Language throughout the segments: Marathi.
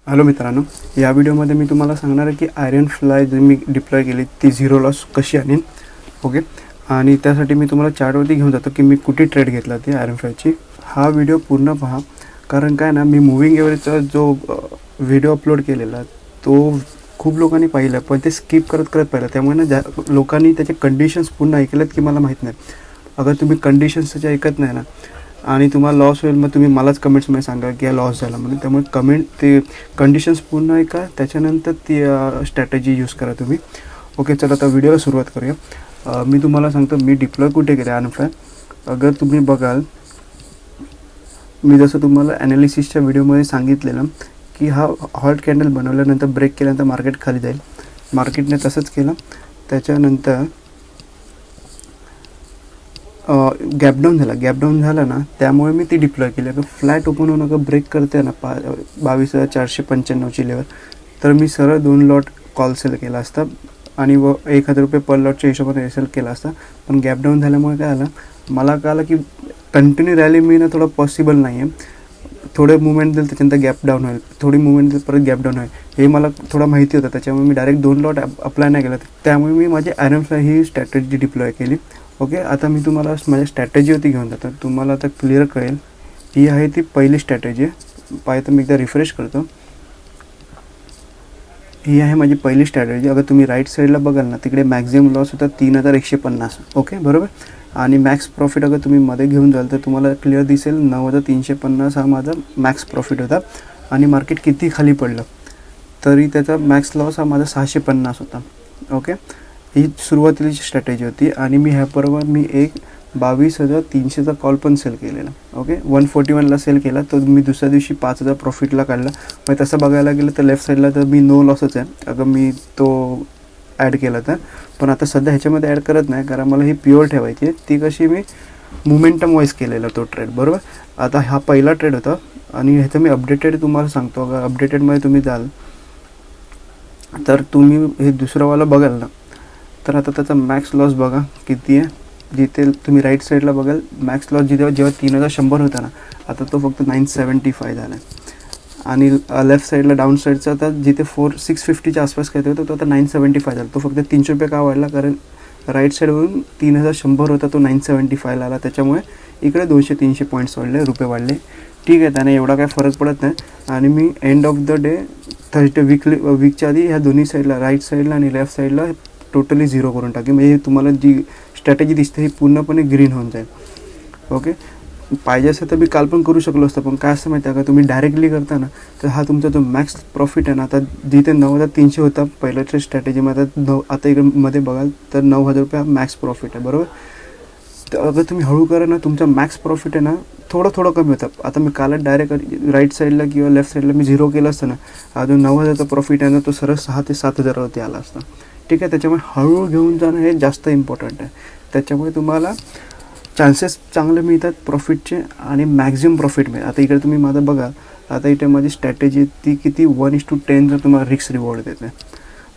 हॅलो मित्रांनो, या व्हिडिओमध्ये मी तुम्हाला सांगणार आहे की आयरन फ्लाय जी मी डिप्लॉय केली ती झिरो लॉस कशी आणीन. ओके, आणि त्यासाठी मी तुम्हाला चार्टवरती घेऊन जातो की मी कुठे ट्रेड घेतला ती आयरन फ्लायची. हा व्हिडिओ पूर्ण पहा, कारण काय ना, मी मूव्हिंग एव्हरेजचा जो व्हिडिओ अपलोड केलेला तो खूप लोकांनी पाहिला, पण ते स्किप करत पाहिलं. त्यामुळे ना लोकांनी त्याचे कंडिशन्स पूर्ण ऐकलेत की मला माहीत नाही. अगर तुम्ही कंडिशन्स त्याचे ऐकत नाही ना आणि तुम्हाला लॉस होईल, मग तुम्ही मलाच कमेंट्समध्ये सांगा की लॉस झाला म्हणून. त्यामुळे कमेंट ते कंडिशन्स पूर्ण ऐका, त्याच्यानंतर ती स्ट्रॅटेजी यूज करा तुम्ही. ओके, चला आता व्हिडिओला सुरुवात करूया. मी तुम्हाला सांगतो मी डिप्लॉय कुठे केलं आयरन फ्लाय. अगर तुम्ही बघाल, मी जसं तुम्हाला ॲनालिसिसच्या व्हिडिओमध्ये सांगितलेलं की हा हॉट कॅन्डल बनवल्यानंतर ब्रेक केल्यानंतर मार्केट खाली जाईल. मार्केटने तसंच केलं. त्याच्यानंतर गॅपडाऊन झाला ना, त्यामुळे मी ती डिप्लॉय केली. अगर फ्लॅट ओपन होऊन अगर ब्रेक करते ना 22,495ची लेवल, तर मी सरळ 2 लॉट कॉल सेल केला असता आणि 1,000 रुपये पर लॉटच्या हिशोबाने सेल केला असता. पण गॅपडाऊन झाल्यामुळे काय झालं, मला कळलं की कंटिन्यू रॅली मिळणं थोडं पॉसिबल नाही आहे. थोडे मुवमेंट देईल, त्याच्यानंतर गॅप डाऊन होईल, थोडी मुवमेंट देईल, परत गॅप डाऊन होईल, हे मला थोडं माहिती होतं. त्याच्यामुळे मी डायरेक्ट 2 लॉट अप्लाय नाही केला. त्यामुळे मी माझी आयरन फ्लाय ही स्ट्रॅटेजी डिप्लॉय केली. ओके, आता मी तुम्हाला माझ्या स्ट्रॅटेजीवरती घेऊन जातो. तुम्हाला आता क्लिअर कळेल. ही आहे ती पहिली स्ट्रॅटेजी. पाहिजे तर मी एकदा रिफ्रेश करतो. ही आहे माझी पहिली स्ट्रॅटेजी. अगर तुम्ही राईट साईडला बघाल ना, तिकडे मॅक्झिमम लॉस होता 3,150. ओके, बरोबर. आणि मॅक्स प्रॉफिट अगर तुम्ही मध्ये घेऊन जाल तर तुम्हाला क्लिअर दिसेल 9,350 हा माझा मॅक्स प्रॉफिट होता. आणि मार्केट किती खाली पडलं तरी त्याचा मॅक्स लॉस हा माझा 650 होता. ओके, ही सुरुवातीची स्ट्रॅटेजी होती. आणि मी ह्याबरोबर मी एक 22,300चा कॉल पण सेल केलेला. ओके, 141ला सेल केला, तो मी दुसऱ्या दिवशी 5,000 प्रॉफिटला काढला. मग तसं बघायला गेलं तर लेफ्ट साईडला तर मी नो लॉसच आहे अगर मी तो ॲड केला तर. पण आता सध्या ह्याच्यामध्ये ॲड करत नाही, कारण मला ही प्युअर ठेवायची. ती कशी मी मोमेंटम वाईज केलेला तो ट्रेड, बरोबर. आता हा पहिला ट्रेड होता आणि ह्याचं मी अपडेटेड तुम्हाला सांगतो. अगर अपडेटेडमध्ये तुम्ही जाल तर तुम्ही हे दुसरंवाला बघाल ना, तर आता त्याचा मॅक्स लॉस बघा किती आहे. जिथे तुम्ही राईट साईडला बघाल मॅक्स लॉस जेव्हा 3,100 होता ना, आता तो फक्त 975 झाला आहे. आणि लेफ्ट साईडला डाऊन साईडचा आता जिथे 650च्या आसपास काय होतं, तो आता 975 झाला. तो फक्त 300 रुपये का वाढला, कारण राईट साईडवरून 3,100 होता, तो 975 आला. त्याच्यामुळे इकडे 200-300 पॉईंट्स वाढले, रुपये वाढले. ठीक आहे, त्याने एवढा काय फरक पडत नाही. आणि मी end of the day Thursday वीकच्या आधी ह्या दोन्ही साईडला राईट साईडला आणि लेफ्ट साईडला टोटली झिरो करून टाकेल. म्हणजे तुम्हाला जी स्ट्रॅटेजी दिसते ही पूर्णपणे ग्रीन होऊन जाईल. ओके, पाहिजे असं तर मी काल पण करू शकलो असतं, पण काय असं माहिती आहे का, तुम्ही डायरेक्टली करता ना तर हा तुमचा जो मॅक्स प्रॉफिट आहे ना, आता जिथे 9,300 होता पहिल्याच्या स्ट्रॅटेजीमध्ये, आता इकडे मध्ये बघाल तर 9,000 रुपये हा मॅक्स प्रॉफिट आहे, बरोबर. तर अगर तुम्ही हळू करा ना, तुमचा मॅक्स प्रॉफिट आहे ना थोडं कमी होतं. आता मी काल डायरेक्ट राईट साईडला किंवा लेफ्ट साईडला मी झिरो केलं असतं ना, हा जो 9,000चा प्रॉफिट आहे ना, तो सरळ 6,000 ते 7,000वरती आला असता. ठीक आहे, त्याच्यामुळे हळूहळू घेऊन जाणं हे जास्त इम्पॉर्टंट आहे. त्याच्यामुळे तुम्हाला चान्सेस चांगले मिळतात प्रॉफिटचे आणि मॅक्झिमम प्रॉफिट मिळेल. आता इकडे तुम्ही माझं बघा, आता इथे माझी स्ट्रॅटेजी ती किती 1:10 जर तुम्हाला रिस्क रिवॉर्ड देते.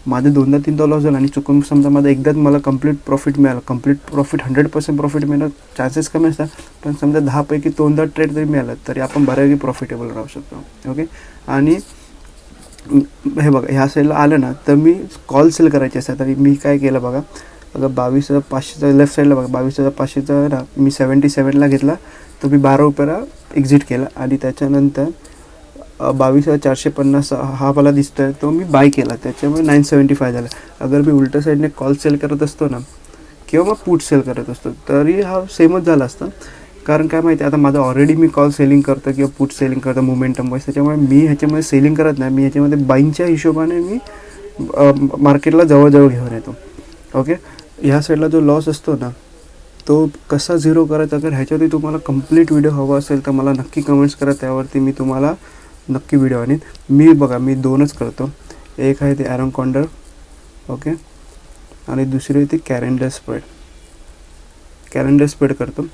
माझं 2-3दा लॉस झाला आणि चुकून समजा माझं एकदाच मला कंप्लीट प्रॉफिट मिळालं, कंप्लीट प्रॉफिट 100% प्रॉफिट मिळणं चान्सेस कमी असतात. पण समजा 10पैकी 2दा ट्रेड जरी मिळालं तरी आपण बऱ्यापैकी प्रॉफिटेबल राहू शकतो. ओके, आणि हे बघा ह्या साईडला आलं ना तर मी कॉल सेल करायचे असतात. तरी मी काय केलं बघा, अगर 22,500चा लेफ्ट साईडला बघा 22,500चा ना मी 77ला घेतला, तर मी 12 रुपयाला एक्झिट केला. आणि त्याच्यानंतर 22,450 हा मला दिसतो आहे, तो मी बाय केला. त्याच्यामुळे 975 झाला. अगर मी उलट्या साईडने कॉल सेल करत असतो ना किंवा मग पुट सेल करत असतो तरी हा सेमच झाला असता. कारण काय माहिती आहे, आता माझं ऑलरेडी मी कॉल सेलिंग करतो किंवा पुट सेलिंग करतो मोमेंटम वाईज. त्याच्यामुळे मी ह्याच्यामध्ये सेलिंग करत नाही, मी ह्याच्यामध्ये बाईंगच्या हिशोबाने मी मार्केटला जवळजवळ घेऊन येतो. ओके, ह्या साईडला जो लॉस असतो ना तो कसा झिरो करायचा, अगर ह्याच्यावरती तुम्हाला कंप्लीट व्हिडिओ हवा असेल तर मला नक्की कमेंट्स करा, त्यावरती मी तुम्हाला नक्की व्हिडिओ आणीन. मी बघा मी 2च करतो. एक आहे ते ॲरन कॉन्डर, ओके, आणि दुसरी आहे ती कॅलेंडर स्प्रेड करतो.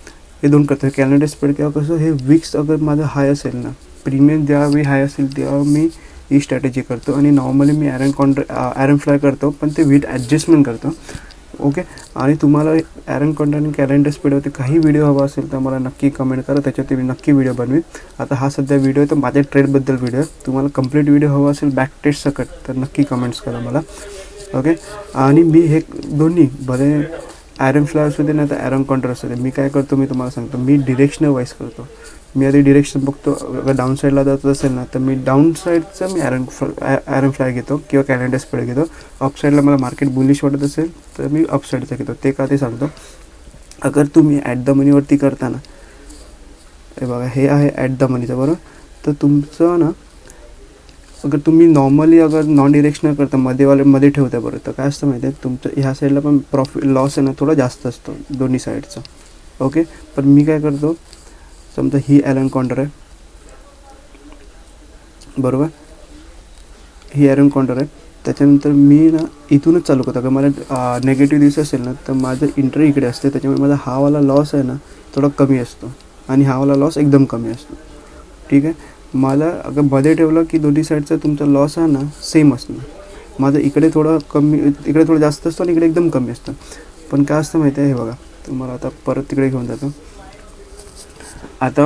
हे 2 करतो. कॅलेंडर स्प्रेड किंवा कसं हे विक्स अगर माझं हाय असेल ना, प्रीमियम ज्यावेळी हाय असेल तेव्हा मी ही स्ट्रॅटेजी करतो. आणि नॉर्मली मी ॲरन फ्लाय करतो, पण ते विथ ॲडजस्टमेंट करतो. ओके. आणि तुम्हाला ॲरन कॉन्टर आणि कॅलेंडर स्पीडवरती काही व्हिडिओ हवा असेल तर मला नक्की कमेंट करा, त्याच्यावरती मी नक्की व्हिडिओ बनवीन. आता हा सध्या व्हिडिओ तर माझ्या ट्रेडबद्दल व्हिडिओ आहे. तुम्हाला कंप्लीट व्हिडिओ हवा असेल बॅक टेस्ट सकट तर नक्की कमेंट्स करा मला. ओके. आणि मी हे दोन्ही भले ॲरन फ्लाय असू दे नाही तर ॲरन कॉन्टर असू दे, मी काय करतो मी तुम्हाला सांगतो. मी डिरेक्शनल वाईज करतो. मी आधी डिरेक्शन बघतो. अगर डाऊन साईडला जात असेल ना तर मी डाऊन साईडचं मी ॲरन फ्लाय घेतो किंवा कॅलेंडर स्पीड घेतो. अप साईडला मला मार्केट बुलिश वाटत असेल तर मी अप साईडचं घेतो. ते का ते सांगतो. अगर तुम्ही ॲट द मनीवरती करताना, हे बघा हे आहे ॲट द मनीचं बरोबर, तर तुमचं ना अगर तुम्ही नॉर्मली अगर नॉन डिरेक्शनल करता मध्ये ठेवता बरं, तर काय असतं माहिती आहे तुमचं ह्या साईडला पण प्रॉफिट लॉस आहे ना थोडा जास्त असतो दोन्ही साईडचा. ओके. पण मी काय करतो, समजा ही ॲरन कॉन्टर आहे बरोबर, ही ॲरन कॉन्टर आहे. त्याच्यानंतर मी ना इथूनच चालू करतो. अगर मला नेगेटिव्ह दिवस असेल ना तर माझं इंट्री इकडे असते, त्याच्यामुळे माझा हावाला लॉस आहे ना थोडा कमी असतो आणि हावाला लॉस एकदम कमी असतो. ठीक आहे. मला अगर मध्ये ठेवलं की दोन्ही साईडचा तुमचा लॉस आहे ना सेम असणार. माझं इकडे थोडं कमी, इकडे थोडं जास्त असतो आणि इकडे एकदम कमी असतं. पण काय असतं माहिती आहे, हे बघा तुम्हाला आता परत तिकडे घेऊन जातो. आता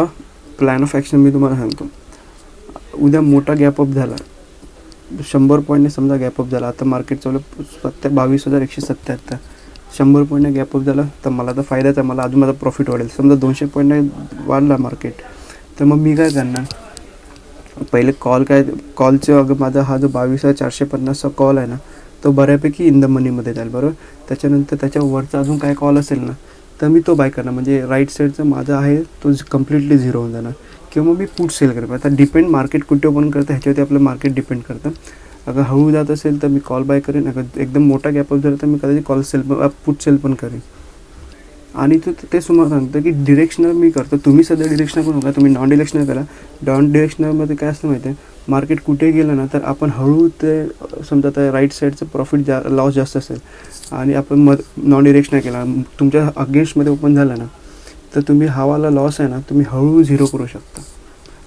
प्लॅन ऑफ ॲक्शन मी तुम्हाला सांगतो. उद्या मोठा गॅपअप झाला, 100 पॉईंटने समजा गॅपअप झाला. आता मार्केट चालू 22,177, 100 पॉईंटने गॅपअप झाला तर मला तर फायदाच आहे, मला अजून माझा प्रॉफिट वाढेल. समजा 200 पॉईंटने वाढला मार्केट तर मग मी काय करणार, पहिले कॉलचं अगर माझा हा जो 22,450चा कॉल आहे ना तो बऱ्यापैकी इन द मनीमध्ये जाईल बरोबर. त्याच्यानंतर त्याच्यावरचा अजून काय कॉल असेल ना तर मी तो बाय करणार, म्हणजे राईट साईडचा माझा आहे तो कम्प्लिटली झिरो होऊन जाणार. किंवा मग मी पुट सेल करेन. आता डिपेंड मार्केट कुठे ओपन करतं ह्याच्यावरती आपलं मार्केट डिपेंड करतं. अगर हळू जात असेल तर मी कॉल बाय करेन, अगर एकदम मोठा गॅपअप झाला तर मी कदाचित कॉल सेल पुट सेल पण करेन. आणि ते तुम्हाला सांगतं की डिरेक्शनल मी करतो. तुम्ही सध्या डिरेक्शनल करू नका, तुम्ही नॉन डिरेक्शनल करा. नॉन डिरेक्शनलमध्ये काय असतं माहिती आहे, मार्केट कुठे गेलं ना तर आपण हळू ते समजा त्या राईट साईडचं प्रॉफिट लॉस जास्त असेल आणि आपण नॉन डिरेक्शनल केला, तुमच्या अगेन्स्टमध्ये ओपन झालं ना तर तुम्ही हावाला लॉस आहे ना तुम्ही हळू झिरो करू शकता.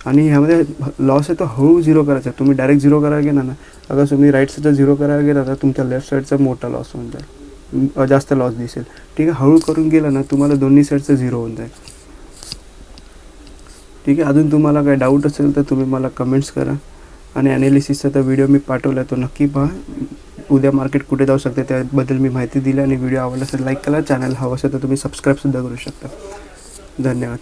आणि ह्यामध्ये लॉस आहे तो हळू झिरो करायचा. तुम्ही डायरेक्ट झिरो करायला गेला ना, अगर तुम्ही राईट साईडचा झिरो करायला गेला तर तुमच्या लेफ्ट साईडचा मोठा लॉस होऊन जाईल, जास्त लॉस दिसेल. ठीक आहे. हळू करून गेला ना तुम्हाला दोन्ही साईडचं झिरो होऊन जाईल. ठीक आहे. अजून तुम्हाला काही डाऊट असेल तर तुम्ही मला कमेंट्स करा. आणि ॲनालिसिसचा तर व्हिडिओ मी पाठवला तो नक्की पहा. उद्या मार्केट कुठे जाऊ शकते त्याबद्दल मी माहिती दिली. आणि व्हिडिओ आवडला असेल लाईक करा. चॅनल हवं असेल तर तुम्ही सबस्क्राईबसुद्धा करू शकता. धन्यवाद.